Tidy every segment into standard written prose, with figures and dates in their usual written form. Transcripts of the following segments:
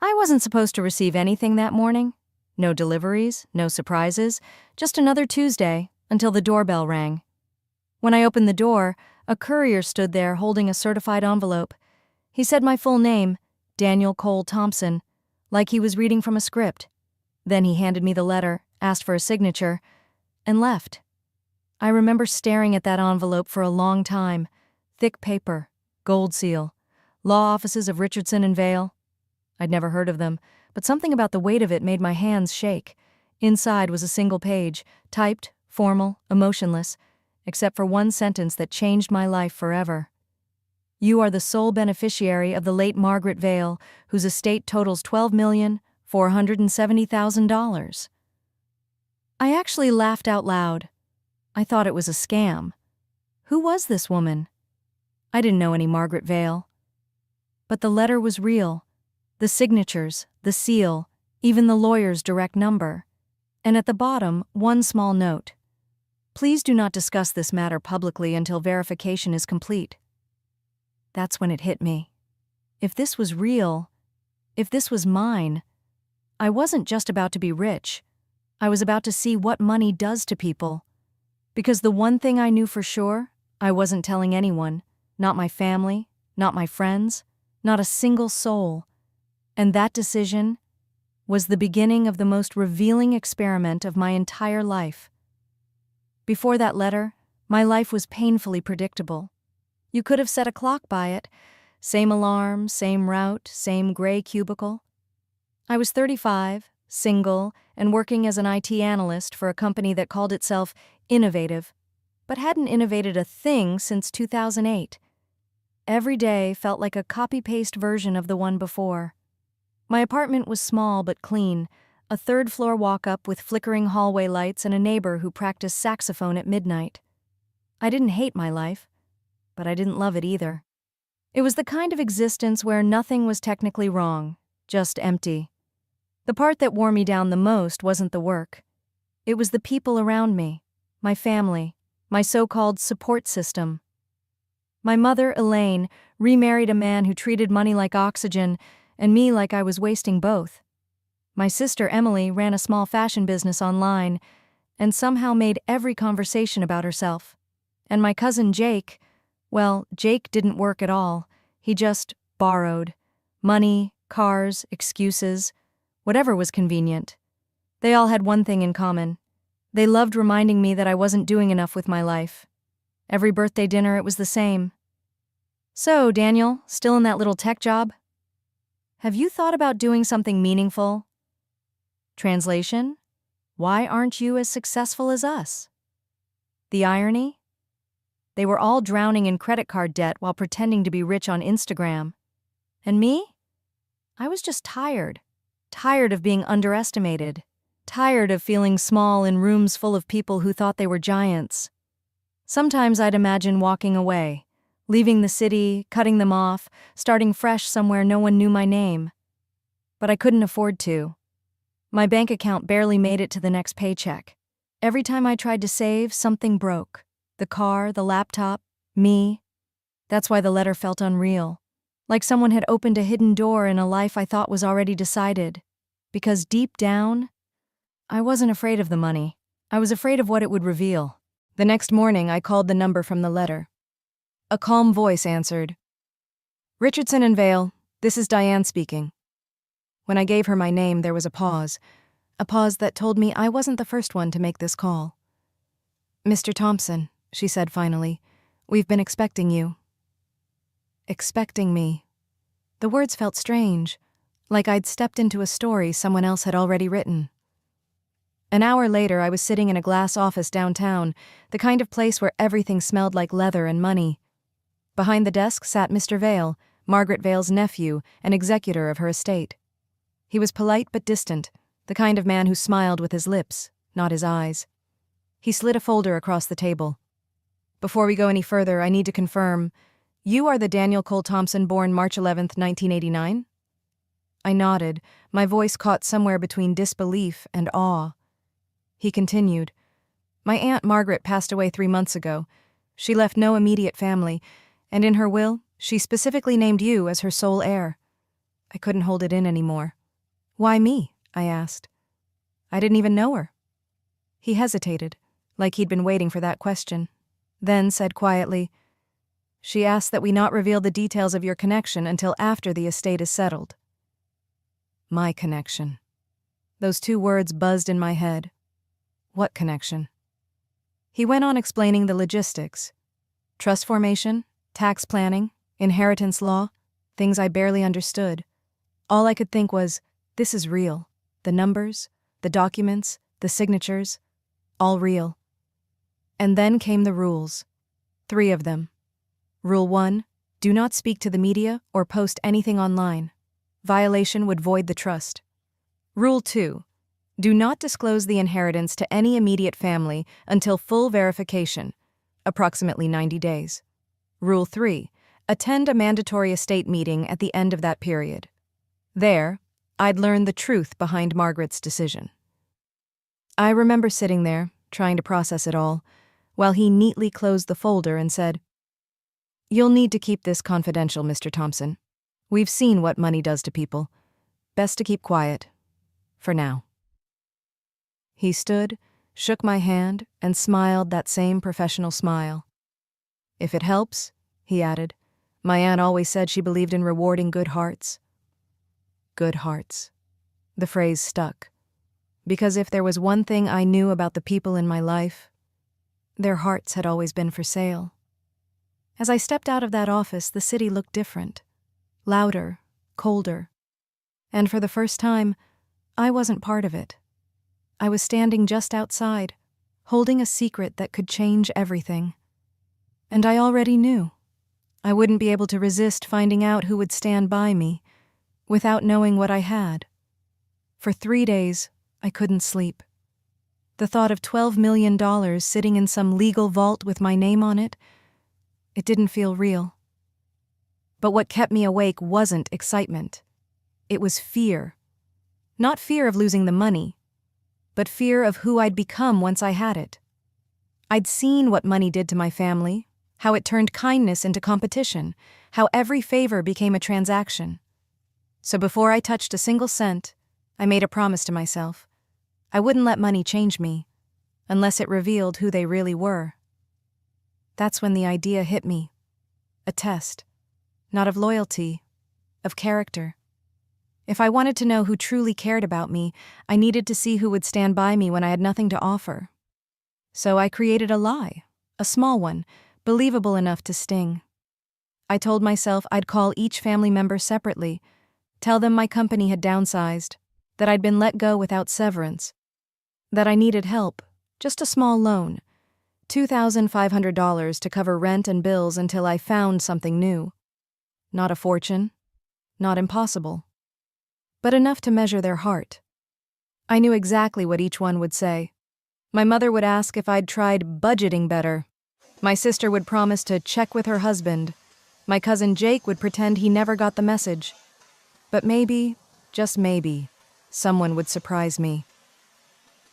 I wasn't supposed to receive anything that morning. No deliveries, no surprises, just another Tuesday until the doorbell rang. When I opened the door, a courier stood there holding a certified envelope. He said my full name, Daniel Cole Thompson, like he was reading from a script. Then he handed me the letter, asked for a signature, and left. I remember staring at that envelope for a long time. Thick paper, gold seal, law offices of Richardson and Vale. I'd never heard of them, but something about the weight of it made my hands shake. Inside was a single page, typed, formal, emotionless, except for one sentence that changed my life forever. You are the sole beneficiary of the late Margaret Vale, whose estate totals $12,470,000. I actually laughed out loud. I thought it was a scam. Who was this woman? I didn't know any Margaret Vale. But the letter was real. The signatures, the seal, even the lawyer's direct number. And at the bottom, one small note. Please do not discuss this matter publicly until verification is complete. That's when it hit me. If this was real, if this was mine, I wasn't just about to be rich. I was about to see what money does to people. Because the one thing I knew for sure, I wasn't telling anyone, not my family, not my friends, not a single soul. And that decision was the beginning of the most revealing experiment of my entire life. Before that letter, my life was painfully predictable. You could have set a clock by it. Same alarm, same route, same gray cubicle. I was 35, single, and working as an IT analyst for a company that called itself innovative, but hadn't innovated a thing since 2008. Every day felt like a copy-paste version of the one before. My apartment was small but clean, a third-floor walk-up with flickering hallway lights and a neighbor who practiced saxophone at midnight. I didn't hate my life, but I didn't love it either. It was the kind of existence where nothing was technically wrong, just empty. The part that wore me down the most wasn't the work. It was the people around me, my family, my so-called support system. My mother, Elaine, remarried a man who treated money like oxygen and me like I was wasting both. My sister, Emily, ran a small fashion business online and somehow made every conversation about herself. And my cousin, Jake, well, Jake didn't work at all. He just borrowed. Money, cars, excuses, whatever was convenient. They all had one thing in common. They loved reminding me that I wasn't doing enough with my life. Every birthday dinner, it was the same. So, Daniel, still in that little tech job? Have you thought about doing something meaningful? Translation: why aren't you as successful as us? The irony? They were all drowning in credit card debt while pretending to be rich on Instagram. And me? I was just tired. Tired of being underestimated. Tired of feeling small in rooms full of people who thought they were giants. Sometimes I'd imagine walking away, leaving the city, cutting them off, starting fresh somewhere no one knew my name. But I couldn't afford to. My bank account barely made it to the next paycheck. Every time I tried to save, something broke. The car, the laptop, me. That's why the letter felt unreal. Like someone had opened a hidden door in a life I thought was already decided. Because deep down, I wasn't afraid of the money. I was afraid of what it would reveal. The next morning, I called the number from the letter. A calm voice answered. Richardson and Vale, this is Diane speaking. When I gave her my name, there was a pause that told me I wasn't the first one to make this call. Mr. Thompson, she said finally, we've been expecting you. Expecting me. The words felt strange, like I'd stepped into a story someone else had already written. An hour later, I was sitting in a glass office downtown, the kind of place where everything smelled like leather and money. Behind the desk sat Mr. Vale, Margaret Vale's nephew and executor of her estate. He was polite but distant, the kind of man who smiled with his lips, not his eyes. He slid a folder across the table. Before we go any further, I need to confirm, you are the Daniel Cole Thompson born March 11th, 1989? I nodded, my voice caught somewhere between disbelief and awe. He continued, my Aunt Margaret passed away 3 months ago. She left no immediate family, and in her will, she specifically named you as her sole heir. I couldn't hold it in anymore. "Why me?" I asked. "I didn't even know her." He hesitated, like he'd been waiting for that question, then said quietly, "She asked that we not reveal the details of your connection until after the estate is settled." My connection. Those two words buzzed in my head. What connection? He went on explaining the logistics. Trust formation, tax planning, inheritance law, things I barely understood. All I could think was, this is real. The numbers, the documents, the signatures, all real. And then came the rules. 3 of them. Rule 1, do not speak to the media or post anything online. Violation would void the trust. Rule 2, do not disclose the inheritance to any immediate family until full verification, approximately 90 days. Rule 3, attend a mandatory estate meeting at the end of that period. There, I'd learn the truth behind Margaret's decision. I remember sitting there, trying to process it all, while he neatly closed the folder and said, "You'll need to keep this confidential, Mr. Thompson. We've seen what money does to people. Best to keep quiet. For now." He stood, shook my hand, and smiled that same professional smile. "If it helps," he added, "my aunt always said she believed in rewarding good hearts." Good hearts. The phrase stuck. Because if there was one thing I knew about the people in my life, their hearts had always been for sale. As I stepped out of that office, the city looked different. Louder, colder. And for the first time, I wasn't part of it. I was standing just outside, holding a secret that could change everything. And I already knew. I wouldn't be able to resist finding out who would stand by me, without knowing what I had. For 3 days, I couldn't sleep. The thought of $12 million sitting in some legal vault with my name on it, it didn't feel real. But what kept me awake wasn't excitement. It was fear. Not fear of losing the money, but fear of who I'd become once I had it. I'd seen what money did to my family, how it turned kindness into competition, how every favor became a transaction. So before I touched a single cent, I made a promise to myself. I wouldn't let money change me, unless it revealed who they really were. That's when the idea hit me. A test, not of loyalty, of character. If I wanted to know who truly cared about me, I needed to see who would stand by me when I had nothing to offer. So I created a lie, a small one, believable enough to sting. I told myself I'd call each family member separately, tell them my company had downsized, that I'd been let go without severance, that I needed help, just a small loan, $2,500 to cover rent and bills until I found something new. Not a fortune, not impossible, but enough to measure their heart. I knew exactly what each one would say. My mother would ask if I'd tried budgeting better. My sister would promise to check with her husband. My cousin Jake would pretend he never got the message. But maybe, just maybe, someone would surprise me.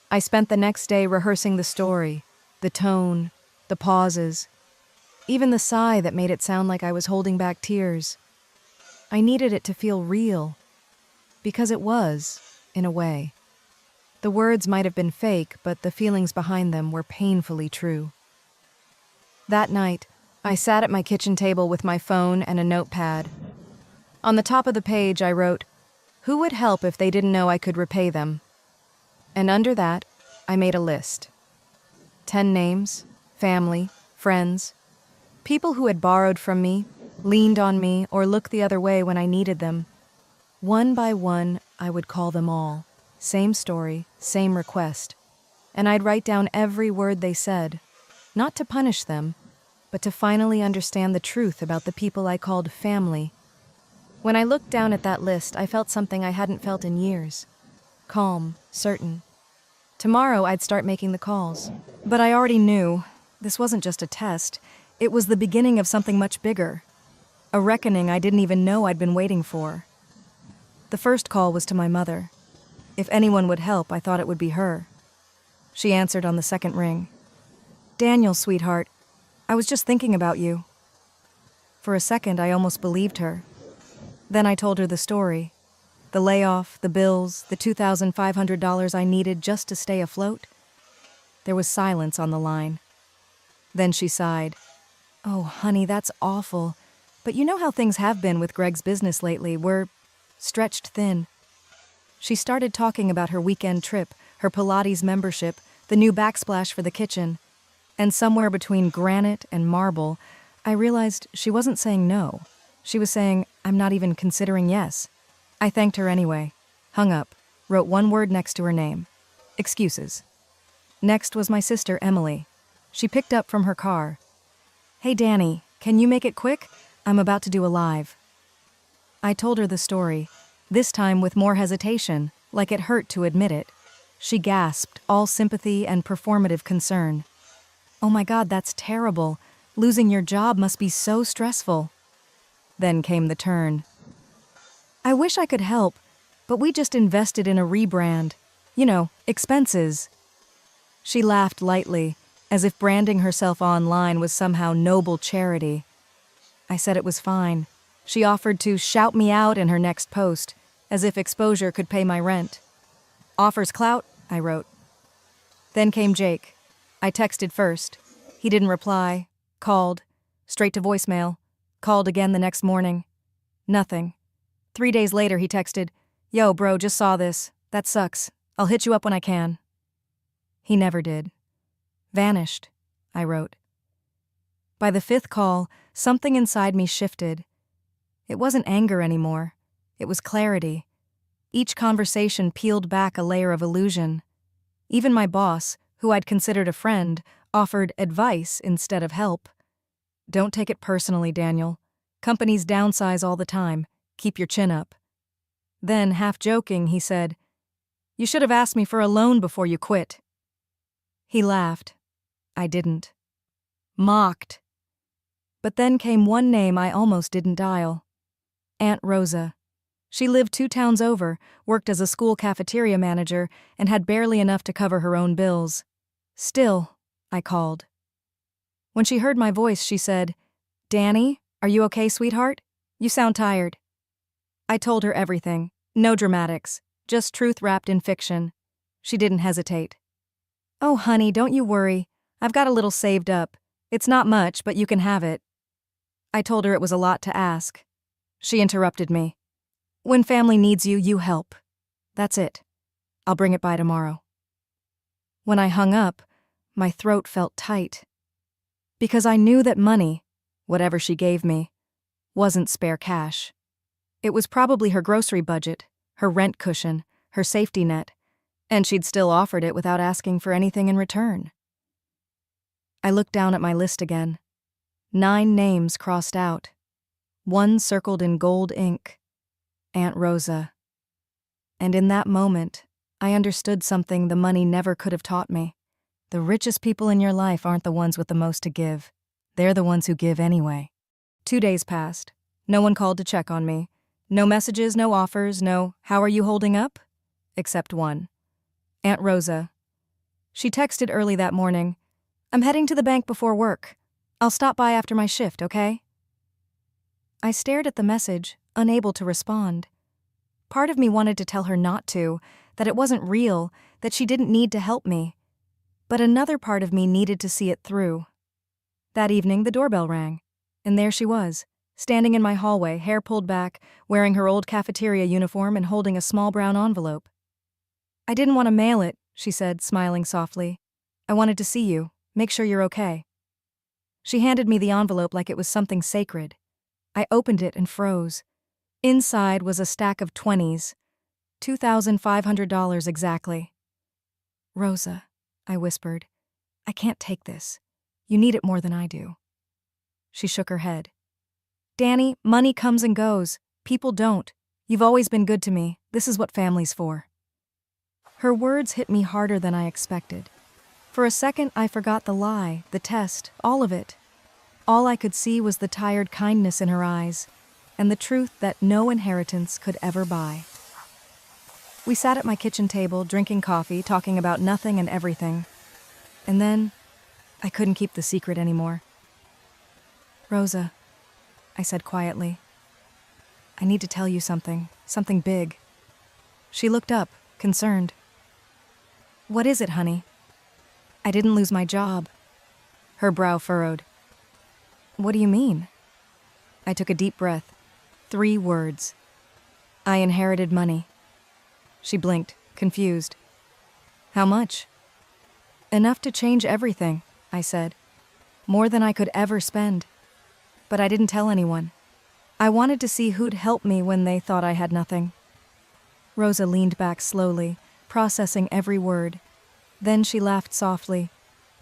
I spent the next day rehearsing the story, the tone, the pauses, even the sigh that made it sound like I was holding back tears. I needed it to feel real, because it was, in a way. The words might have been fake, but the feelings behind them were painfully true. That night, I sat at my kitchen table with my phone and a notepad. On the top of the page, I wrote, "Who would help if they didn't know I could repay them?" And under that, I made a list. 10 names, family, friends, people who had borrowed from me, leaned on me, or looked the other way when I needed them. One by one, I would call them all. Same story, same request. And I'd write down every word they said, not to punish them, but to finally understand the truth about the people I called family. When I looked down at that list, I felt something I hadn't felt in years. Calm, certain. Tomorrow, I'd start making the calls. But I already knew this wasn't just a test. It was the beginning of something much bigger. A reckoning I didn't even know I'd been waiting for. The first call was to my mother. If anyone would help, I thought it would be her. She answered on the second ring. "Daniel, sweetheart, I was just thinking about you." For a second, I almost believed her. Then I told her the story. The layoff, the bills, the $2,500 I needed just to stay afloat. There was silence on the line. Then she sighed. "Oh, honey, that's awful. But you know how things have been with Greg's business lately. We're stretched thin." She started talking about her weekend trip, her Pilates membership, the new backsplash for the kitchen. And somewhere between granite and marble, I realized she wasn't saying no. She was saying, "I'm not even considering yes." I thanked her anyway, hung up, wrote one word next to her name. Excuses. Next was my sister, Emily. She picked up from her car. "Hey, Danny, can you make it quick? I'm about to do a live." I told her the story, this time with more hesitation, like it hurt to admit it. She gasped, all sympathy and performative concern. "Oh my God, that's terrible. Losing your job must be so stressful." Then came the turn. "I wish I could help, but we just invested in a rebrand. You know, expenses." She laughed lightly, as if branding herself online was somehow noble charity. I said it was fine. She offered to shout me out in her next post, as if exposure could pay my rent. "Offers clout," I wrote. Then came Jake. I texted first. He didn't reply. Called. Straight to voicemail. Called again the next morning. Nothing. 3 days later he texted, "Yo, bro, just saw this. That sucks. I'll hit you up when I can." He never did. "Vanished," I wrote. By the 5th call, something inside me shifted. It wasn't anger anymore. It was clarity. Each conversation peeled back a layer of illusion. Even my boss, who I'd considered a friend, offered advice instead of help. "Don't take it personally, Daniel. Companies downsize all the time. Keep your chin up." Then, half joking, he said, "You should have asked me for a loan before you quit." He laughed. I didn't. Mocked. But then came one name I almost didn't dial. Aunt Rosa. She lived 2 towns over, worked as a school cafeteria manager, and had barely enough to cover her own bills. Still, I called. When she heard my voice, she said, "Danny, are you okay, sweetheart? You sound tired." I told her everything. No dramatics. Just truth wrapped in fiction. She didn't hesitate. "Oh, honey, don't you worry. I've got a little saved up. It's not much, but you can have it." I told her it was a lot to ask. She interrupted me. "When family needs you, you help. That's it. I'll bring it by tomorrow." When I hung up, my throat felt tight. Because I knew that money, whatever she gave me, wasn't spare cash. It was probably her grocery budget, her rent cushion, her safety net, and she'd still offered it without asking for anything in return. I looked down at my list again. 9 names crossed out. 1 circled in gold ink. Aunt Rosa. And in that moment, I understood something the money never could have taught me. The richest people in your life aren't the ones with the most to give. They're the ones who give anyway. 2 days passed. No one called to check on me. No messages, no offers, no "How are you holding up?" Except one. Aunt Rosa. She texted early that morning, "I'm heading to the bank before work. I'll stop by after my shift, okay?" I stared at the message, unable to respond. Part of me wanted to tell her not to, that it wasn't real, that she didn't need to help me. But another part of me needed to see it through. That evening, the doorbell rang, and there she was, standing in my hallway, hair pulled back, wearing her old cafeteria uniform and holding a small brown envelope. "I didn't want to mail it," she said, smiling softly. "I wanted to see you, make sure you're okay." She handed me the envelope like it was something sacred. I opened it and froze. Inside was a stack of 20s, $2,500 exactly. "Rosa," I whispered, "I can't take this. You need it more than I do." She shook her head. "Danny, money comes and goes. People don't. You've always been good to me. This is what family's for." Her words hit me harder than I expected. For a second, I forgot the lie, the test, all of it. All I could see was the tired kindness in her eyes, and the truth that no inheritance could ever buy. We sat at my kitchen table, drinking coffee, talking about nothing and everything. And then, I couldn't keep the secret anymore. "Rosa," I said quietly, "I need to tell you something big. She looked up, concerned. "What is it, honey?" "I didn't lose my job." Her brow furrowed. "What do you mean?" I took a deep breath. 3 words. "I inherited money." She blinked, confused. "How much?" "Enough to change everything," I said. "More than I could ever spend." But I didn't tell anyone. I wanted to see who'd help me when they thought I had nothing. Rosa leaned back slowly, processing every word. Then she laughed softly,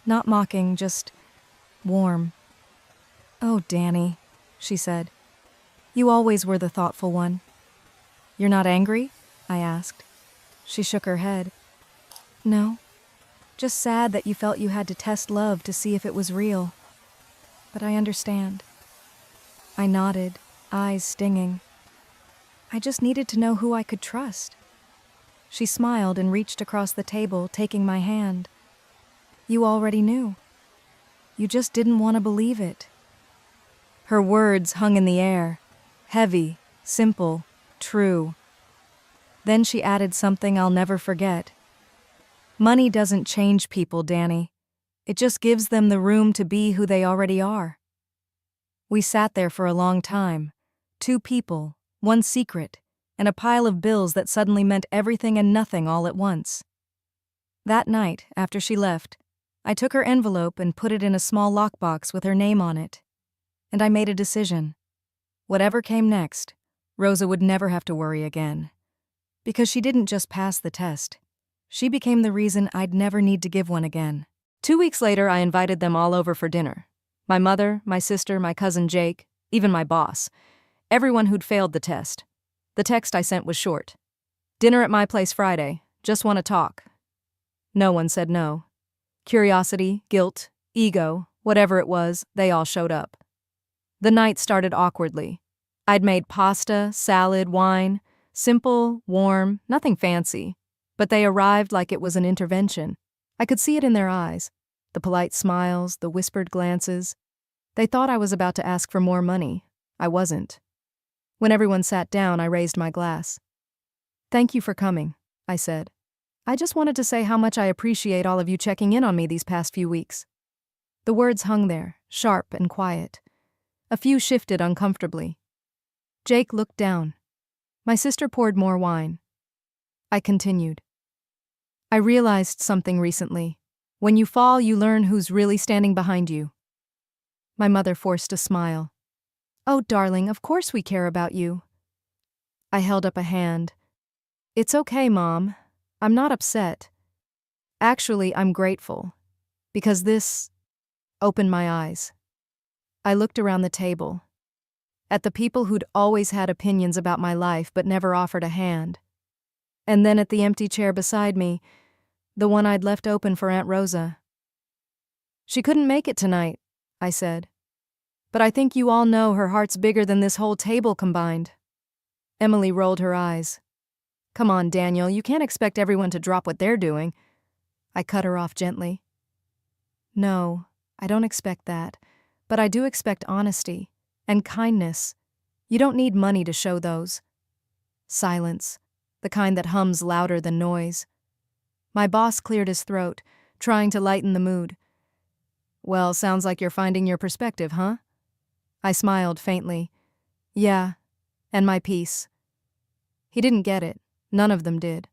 not mocking, just warm. "Oh, Danny," she said. "You always were the thoughtful one." "You're not angry?" I asked. She shook her head. "No. Just sad that you felt you had to test love to see if it was real. But I understand." I nodded, eyes stinging. I just needed to know who I could trust. She smiled and reached across the table, taking my hand. "You already knew. You just didn't want to believe it." Her words hung in the air, heavy, simple, true. Then she added something I'll never forget. "Money doesn't change people, Danny. It just gives them the room to be who they already are." We sat there for a long time. 2 people, 1 secret, and a pile of bills that suddenly meant everything and nothing all at once. That night, after she left, I took her envelope and put it in a small lockbox with her name on it. And I made a decision. Whatever came next, Rosa would never have to worry again. Because she didn't just pass the test. She became the reason I'd never need to give one again. 2 weeks later, I invited them all over for dinner. My mother, my sister, my cousin Jake, even my boss. Everyone who'd failed the test. The text I sent was short. "Dinner at my place Friday. Just want to talk." No one said no. Curiosity, guilt, ego, whatever it was, they all showed up. The night started awkwardly. I'd made pasta, salad, wine. Simple, warm, nothing fancy. But they arrived like it was an intervention. I could see it in their eyes. The polite smiles, the whispered glances. They thought I was about to ask for more money. I wasn't. When everyone sat down, I raised my glass. "Thank you for coming," I said. "I just wanted to say how much I appreciate all of you checking in on me these past few weeks." The words hung there, sharp and quiet. A few shifted uncomfortably. Jake looked down. My sister poured more wine. I continued. "I realized something recently. When you fall, you learn who's really standing behind you." My mother forced a smile. "Oh, darling, of course we care about you." I held up a hand. "It's okay, Mom. I'm not upset. Actually, I'm grateful. Because this opened my eyes." I looked around the table. At the people who'd always had opinions about my life but never offered a hand. And then at the empty chair beside me, the one I'd left open for Aunt Rosa. "She couldn't make it tonight," I said. "But I think you all know her heart's bigger than this whole table combined." Emily rolled her eyes. "Come on, Daniel, you can't expect everyone to drop what they're doing." I cut her off gently. "No, I don't expect that, but I do expect honesty and kindness. You don't need money to show those." Silence, the kind that hums louder than noise. My boss cleared his throat, trying to lighten the mood. "Well, sounds like you're finding your perspective, huh?" I smiled faintly. "Yeah, and my peace." He didn't get it. None of them did.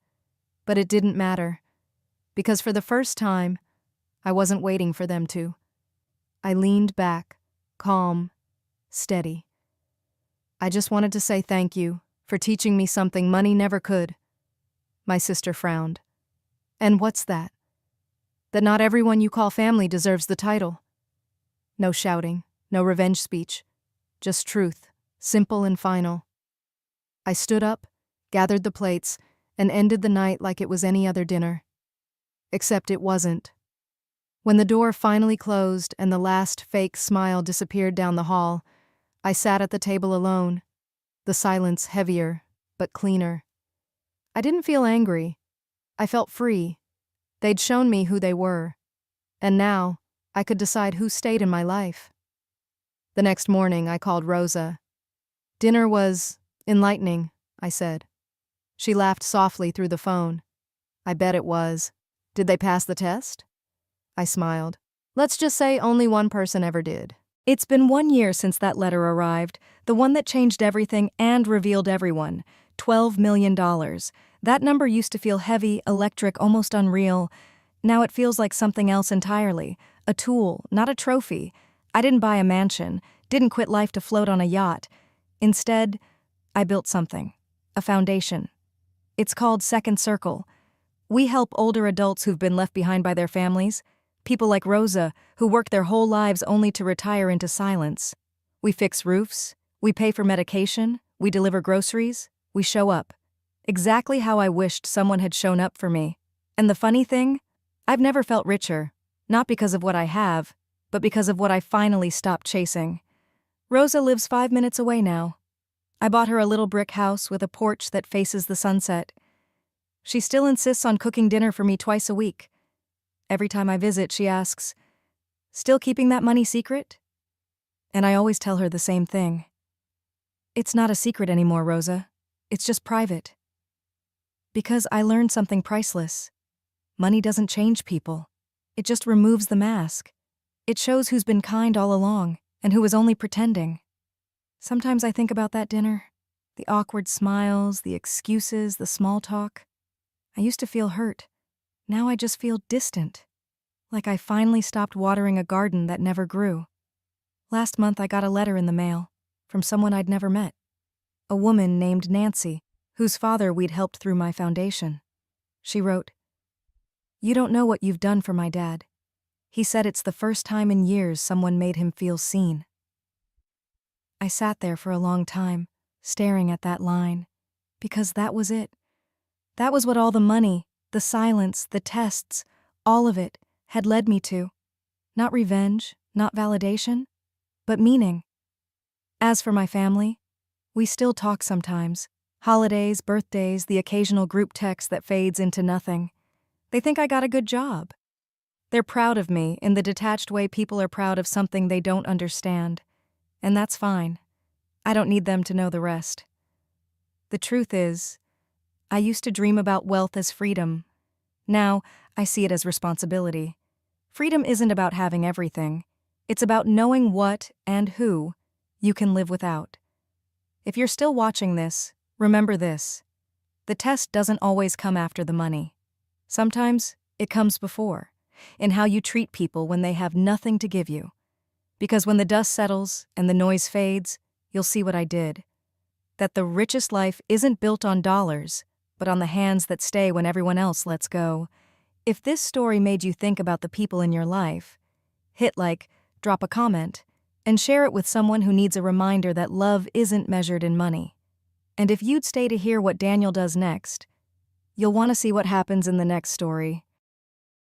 But it didn't matter. Because for the first time, I wasn't waiting for them to. I leaned back, calm, steady. "I just wanted to say thank you for teaching me something money never could." My sister frowned. "And what's that?" "That not everyone you call family deserves the title." No shouting, no revenge speech. Just truth, simple and final. I stood up, gathered the plates, and ended the night like it was any other dinner. Except it wasn't. When the door finally closed and the last fake smile disappeared down the hall, I sat at the table alone, the silence heavier, but cleaner. I didn't feel angry. I felt free. They'd shown me who they were. And now, I could decide who stayed in my life. The next morning, I called Rosa. "Dinner was enlightening," I said. She laughed softly through the phone. I bet it was. Did they pass the test? I smiled. Let's just say only one person ever did. It's been 1 year since that letter arrived, the one that changed everything and revealed everyone. $12 million. That number used to feel heavy, electric, almost unreal. Now it feels like something else entirely. A tool, not a trophy. I didn't buy a mansion, didn't quit life to float on a yacht. Instead, I built something. A foundation. It's called Second Circle. We help older adults who've been left behind by their families. People like Rosa, who work their whole lives only to retire into silence. We fix roofs, we pay for medication, we deliver groceries, we show up. Exactly how I wished someone had shown up for me. And the funny thing? I've never felt richer, not because of what I have, but because of what I finally stopped chasing. Rosa lives 5 minutes away now. I bought her a little brick house with a porch that faces the sunset. She still insists on cooking dinner for me twice a week. Every time I visit, she asks, "Still keeping that money secret?" And I always tell her the same thing. It's not a secret anymore, Rosa. It's just private. Because I learned something priceless. Money doesn't change people. It just removes the mask. It shows who's been kind all along and who was only pretending. Sometimes I think about that dinner. The awkward smiles, the excuses, the small talk. I used to feel hurt. Now I just feel distant. Like I finally stopped watering a garden that never grew. Last month I got a letter in the mail from someone I'd never met. A woman named Nancy, whose father we'd helped through my foundation. She wrote, "You don't know what you've done for my dad. He said it's the first time in years someone made him feel seen." I sat there for a long time, staring at that line, because that was it. That was what all the money, the silence, the tests, all of it had led me to. Not revenge, not validation, but meaning. As for my family, we still talk sometimes. Holidays, birthdays, the occasional group text that fades into nothing. They think I got a good job. They're proud of me in the detached way people are proud of something they don't understand. And that's fine. I don't need them to know the rest. The truth is, I used to dream about wealth as freedom. Now, I see it as responsibility. Freedom isn't about having everything. It's about knowing what and who you can live without. If you're still watching this, remember this. The test doesn't always come after the money. Sometimes it comes before, in how you treat people when they have nothing to give you. Because when the dust settles and the noise fades, you'll see what I did. That the richest life isn't built on dollars, but on the hands that stay when everyone else lets go. If this story made you think about the people in your life, hit like, drop a comment, and share it with someone who needs a reminder that love isn't measured in money. And if you'd stay to hear what Daniel does next, you'll want to see what happens in the next story.